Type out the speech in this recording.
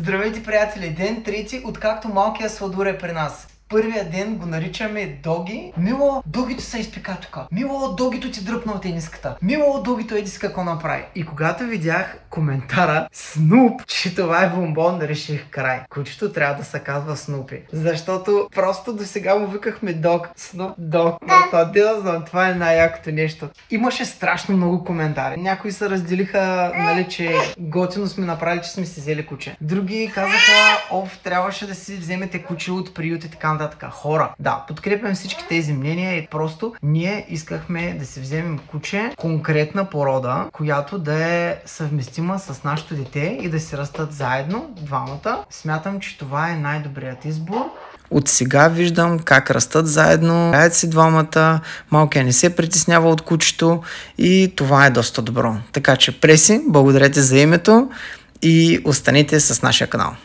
Здравейте, приятели! Ден трети, откакто малкият Сладур е при нас. Първия ден го наричаме Доги. Мило, Догито се изпика тук. Мило, Догито ти дръпна от тениската. Мило, Догито еди си какво направи. И когато видях коментара Снуп, че това е бомбон, реших край. Кучето трябва да се казва Снупи. Защото просто до сега му викахме Дог. Снуп, Дог. Да знам, това е най-якото нещо. Имаше страшно много коментари. Някои се разделиха, нали, че готино сме направили, че сме си взели куче. Други казаха, трябваше да си вземете куче от приют и така нататък. Хора, да, подкрепям всички тези мнения и просто ние искахме да си вземем куче, конкретна порода, която да е съвместима с нашето дете и да си растат заедно, двамата. Смятам, че това е най-добрият избор. От сега виждам как растат заедно, играят си двамата, малкият не се притеснява от кучето и това е доста добро. Така че преси, благодарете за името и останете с нашия канал.